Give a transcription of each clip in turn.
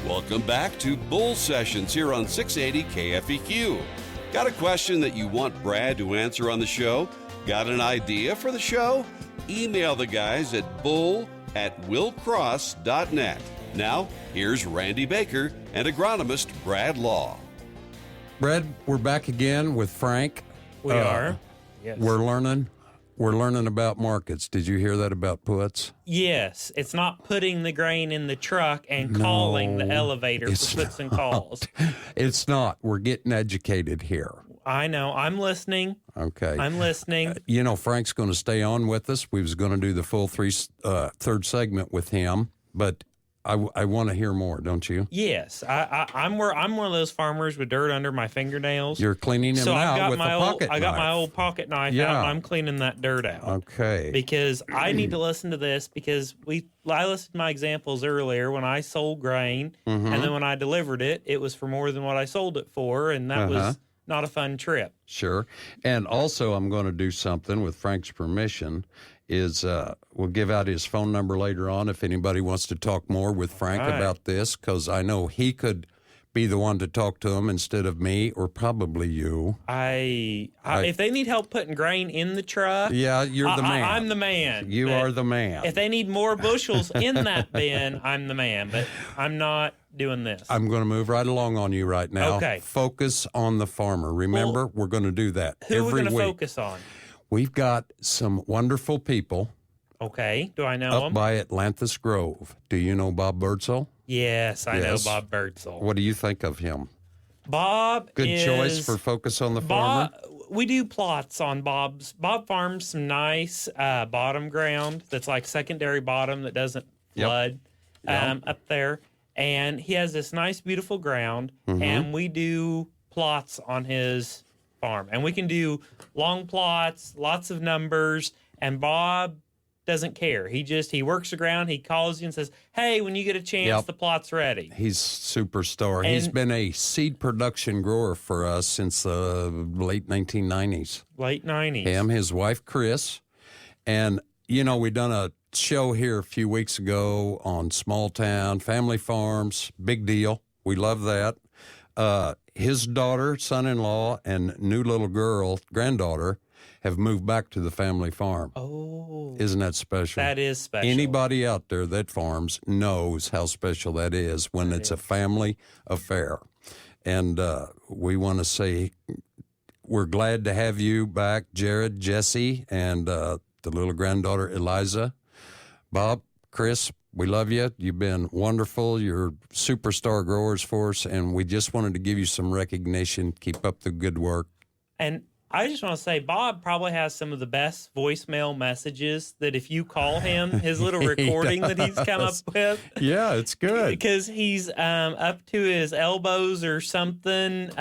Welcome back to Bull Sessions here on 680 KFEQ. Got a question that you want Brad to answer on the show? Got an idea for the show? Email the guys at bull@willcross.net. Now, here's Randy Baker and agronomist Brad Law. Brad, we're back again with Frank. We are. Yes. We're learning about markets. Did you hear that about puts? Yes. It's not putting the grain in the truck and calling the elevator for puts and calls. It's not. We're getting educated here. I know. I'm listening. Okay. I'm listening. Frank's going to stay on with us. We was going to do the full third segment with him, but I want to hear more, don't you? Yes. I'm one of those farmers with dirt under my fingernails. You're cleaning them out with a pocket knife. I got my old pocket knife out, and I'm cleaning that dirt out. Okay. Because I need to listen to this because I listed my examples earlier when I sold grain, and then when I delivered it, it was for more than what I sold it for, and that was not a fun trip. Sure. And also I'm going to do something with Frank's permission is we'll give out his phone number later on if anybody wants to talk more with Frank about this, because I know he could be the one to talk to him instead of me or probably you. If they need help putting grain in the truck, you're the man. I'm the man. You are the man. If they need more bushels in that bin, I'm the man. But I'm not doing this. I'm going to move right along on you right now. Okay. Focus on the farmer. Remember, we're going to do that Who every are we week. going to focus on? We've got some wonderful people. Okay. Do I know up them? by Atlantis Grove. Do you know Bob Birdsell? Yes, I know Bob Birdsell. What do you think of him? Bob Good choice for focus on the farmer. We do plots on Bob's. Bob farms some nice bottom ground that's like secondary bottom that doesn't flood up there. And he has this nice, beautiful ground, and we do plots on his farm. And we can do long plots, lots of numbers, and Bob doesn't care. He works the ground, he calls you and says, hey, when you get a chance, the plot's ready. He's superstar. He's been a seed production grower for us since the late 1990s. Late 90s. Him, his wife, Chris. And, we done a show here a few weeks ago on small town, family farms, big deal. We love that. His daughter, son-in-law, and new little girl, granddaughter, have moved back to the family farm. Oh. Isn't that special? That is special. Anybody out there that farms knows how special that is when it's a family affair. And we want to say we're glad to have you back, Jared, Jesse, and the little granddaughter, Eliza. Bob, Chris, we love you. You've been wonderful. You're superstar growers for us, and we just wanted to give you some recognition. Keep up the good work. And I just want to say, Bob probably has some of the best voicemail messages that if you call him, his little recording that he's come up with. Yeah, it's good. Because he's up to his elbows or something,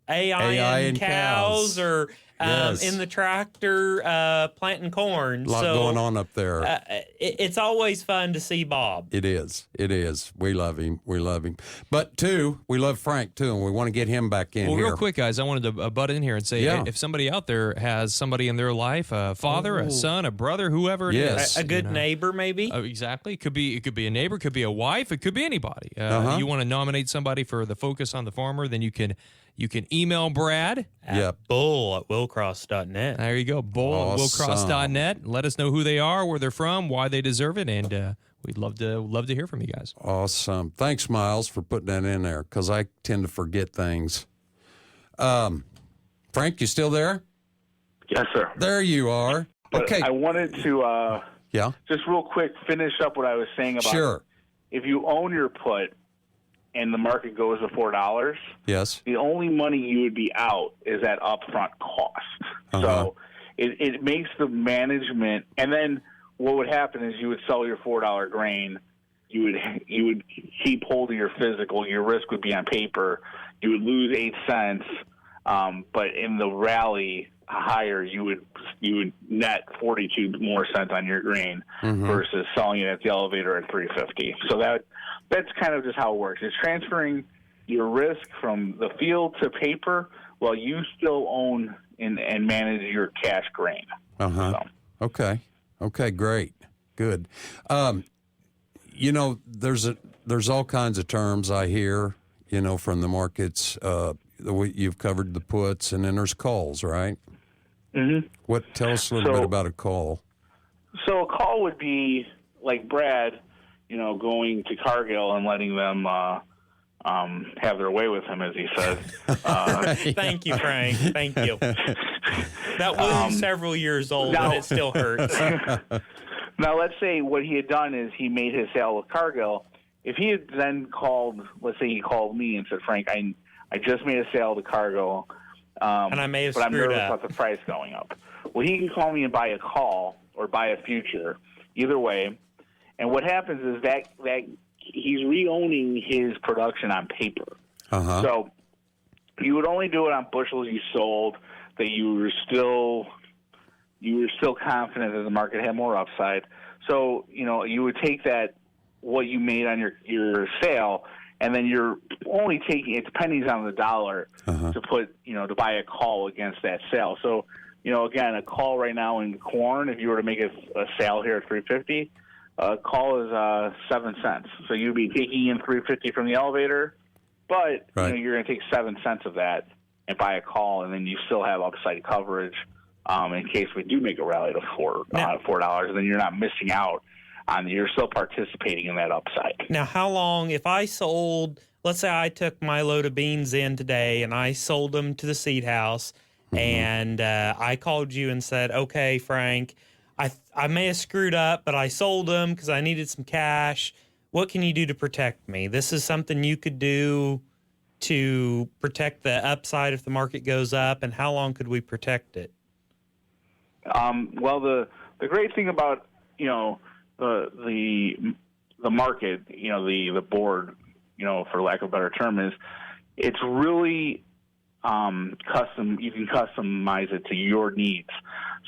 AI cows or in the tractor planting corn. A lot going on up there. It's always fun to see Bob. It is. It is. We love him. We love him. But, too, we love Frank, too, and we want to get him back in here. Well, real quick, guys, I wanted to butt in here and say if somebody out there has somebody in their life, a father, a son, a brother, whoever it is. A good neighbor, maybe? Exactly. It could be a neighbor, could be a wife, it could be anybody. You want to nominate somebody for the Focus on the Farmer, then you can email Brad at bull@willcross.net. There you go, bull@willcross.net. Let us know who they are, where they're from, why they deserve it, and we'd love to hear from you guys. Awesome. Thanks, Miles, for putting that in there, because I tend to forget things. Frank, you still there? Yes, sir. There you are. But okay. I wanted to just real quick finish up what I was saying about if you own your put and the market goes to $4, yes, the only money you would be out is that upfront cost. So it makes the management, and then what would happen is you would sell your $4 grain. You would keep holding your physical. Your risk would be on paper. You would lose 8 cents, but in the rally higher, you would net 42 more cents on your grain versus selling it at the elevator at $3.50. So that's kind of just how it works. It's transferring your risk from the field to paper while you still own and manage your cash grain. So. Okay, great. Good. There's there's all kinds of terms I hear, from the markets. You've covered the puts, and then there's calls, right? Mm-hmm. Tell us a little bit about a call. So a call would be like Brad, going to Cargill and letting them have their way with him, as he said. Thank you, Frank. Thank you. That was several years old, and it still hurts. Now, let's say what he had done is he made his sale with Cargill. If he had then called, let's say he called me and said, Frank, I just made a sale to Cargill, and I may have but I'm screwed nervous up about the price going up. Well, he can call me and buy a call or buy a future, either way. And what happens is that he's re-owning his production on paper. So you would only do it on bushels you sold, that you were still confident that the market had more upside. So, you would take what you made on your sale, and then you're only taking it's pennies on the dollar to put, to buy a call against that sale. So, again, a call right now in corn, if you were to make a sale here at $3.50, a call is 7 cents. So you'd be taking in $3.50 from the elevator, but you're going to take 7 cents of that and buy a call, and then you still have upside coverage in case we do make a rally to $4, and then you're not missing out on. You're still participating in that upside. Now, how long, if I sold, let's say I took my load of beans in today and I sold them to the seed house, and I called you and said, okay, Frank, I may have screwed up, but I sold them because I needed some cash. What can you do to protect me? This is something you could do to protect the upside if the market goes up, and how long could we protect it? Well, the great thing about the market, the board, for lack of a better term, is it's really custom. You can customize it to your needs.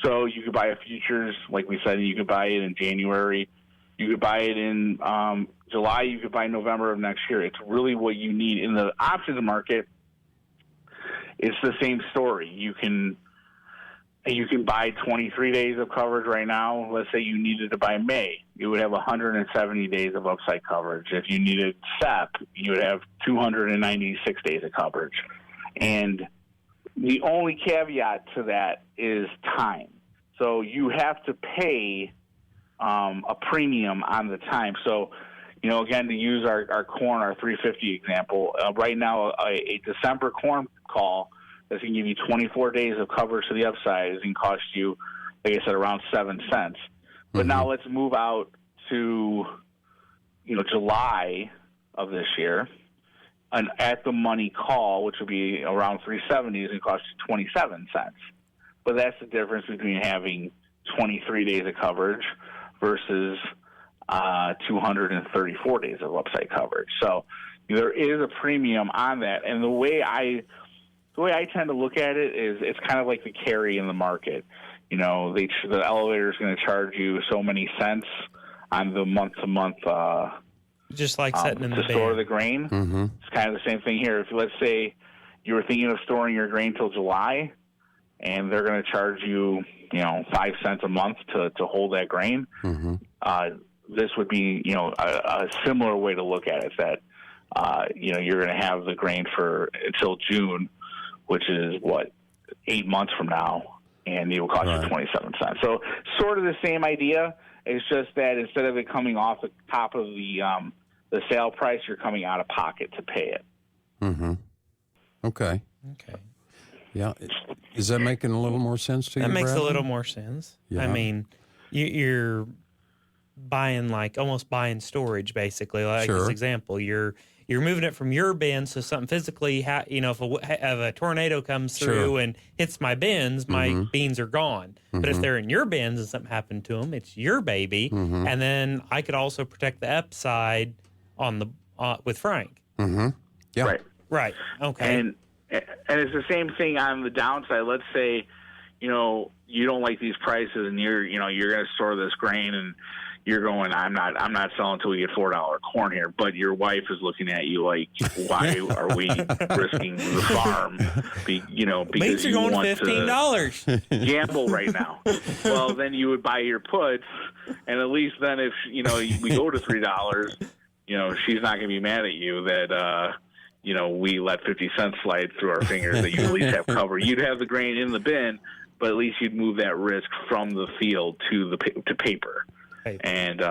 So you could buy a futures, like we said. You could buy it in January. You could buy it in July. You could buy November of next year. It's really what you need. In the options market, it's the same story. You can buy 23 days of coverage right now. Let's say you needed to buy May. You would have 170 days of upside coverage. If you needed SEP, you would have 296 days of coverage. And the only caveat to that is time. So you have to pay a premium on the time. So, again, to use our corn, our 350 example, right now a December corn call that's going to give you 24 days of coverage to the upside is going to cost you, like I said, around 7 cents. But now let's move out to, July of this year. An at-the-money call, which would be around 370, is going to cost you 27 cents. But that's the difference between having 23 days of coverage versus 234 days of upside coverage. So there is a premium on that. And the way I tend to look at it is it's kind of like the carry in the market. The elevator is going to charge you so many cents on the month-to-month just like setting in the to store the grain. It's kind of the same thing here. If let's say you were thinking of storing your grain till July, and they're going to charge you, 5 cents a month to hold that grain. This would be, a similar way to look at it. That you're going to have the grain until June, which is 8 months from now, and it will cost you 27 cents. So sort of the same idea. It's just that instead of it coming off the top of the sale price, you're coming out of pocket to pay it. Okay. Yeah. Is that making a little more sense to you, That makes Bradley? a little more sense. Yeah. I mean, you're buying almost buying storage, basically. Like this example, you're moving it from your bins to something physically. If a tornado comes through and hits my bins, my beans are gone. But if they're in your bins and something happened to them, it's your baby. And then I could also protect the upside on the with Frank. Yeah. Right. Okay. And it's the same thing on the downside. Let's say, you don't like these prices, and you're going to store this grain, and you're going, I'm not selling until we get $4 corn here. But your wife is looking at you like, why are we risking the farm? Because beans are going want $15. to gamble right now. Well, then you would buy your puts, and at least then if we go to $3, she's not going to be mad at you that, we let 50 cents slide through our fingers, that you at least have cover. You'd have the grain in the bin, but at least you'd move that risk from the field to paper. And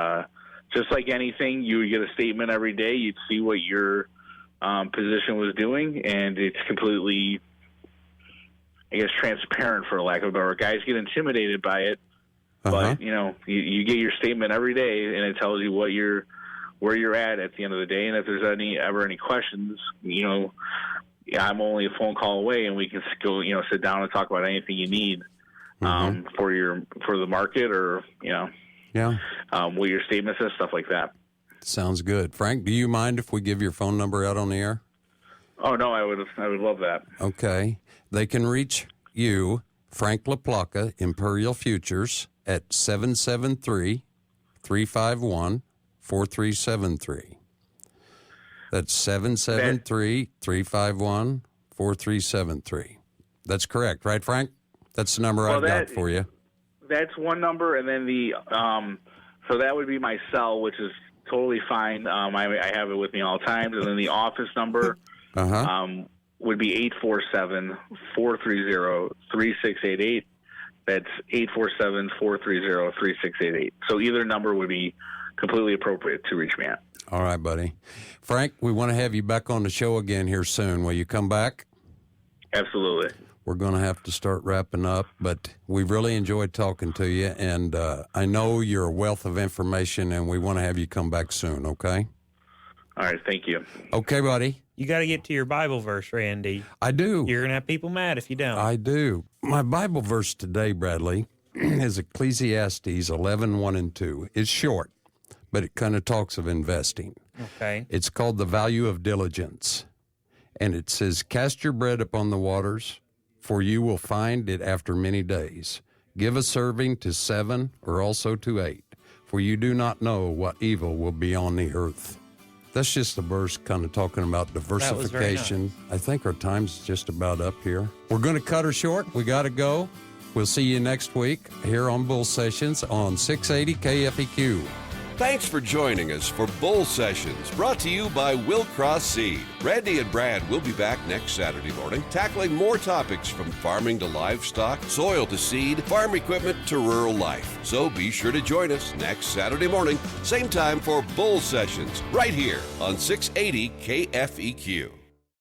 just like anything, you would get a statement every day. You'd see what your position was doing, and it's completely, I guess, transparent, for lack of a better word. Guys get intimidated by it, but you get your statement every day, and it tells you where you're at the end of the day. And if there's ever any questions, I'm only a phone call away, and we can go, sit down and talk about anything you need for the market, or what your statement says, stuff like that. Sounds good. Frank, do you mind if we give your phone number out on the air? Oh, no, I would love that. Okay. They can reach you, Frank LaPlaca, Imperial Futures, at 773-351-4373. That's 773-351-4373. That's correct, right, Frank? That's the number I've got for you. That's one number, and then so that would be my cell, which is totally fine. I have it with me all times. And then the office number would be 847-430-3688. That's 847-430-3688. So either number would be completely appropriate to reach me at. All right, buddy. Frank, we want to have you back on the show again here soon. Will you come back? Absolutely. We're going to have to start wrapping up, but we've really enjoyed talking to you, and I know you're a wealth of information, and we want to have you come back soon, okay? All right, thank you. Okay, buddy. You got to get to your Bible verse, Randy. I do. You're going to have people mad if you don't. I do. My Bible verse today, Bradley, is Ecclesiastes 11:1-2. It's short, but it kind of talks of investing. Okay. It's called The Value of Diligence, and it says, "Cast your bread upon the waters, for you will find it after many days. Give a serving to 7 or also to 8, for you do not know what evil will be on the earth." That's just a verse kind of talking about diversification. Nice. I think our time's just about up here. We're going to cut her short. We got to go. We'll see you next week here on Bull Sessions on 680 KFEQ. Thanks for joining us for Bull Sessions, brought to you by Willcross Seed. Randy and Brad will be back next Saturday morning, tackling more topics from farming to livestock, soil to seed, farm equipment to rural life. So be sure to join us next Saturday morning, same time for Bull Sessions, right here on 680 KFEQ.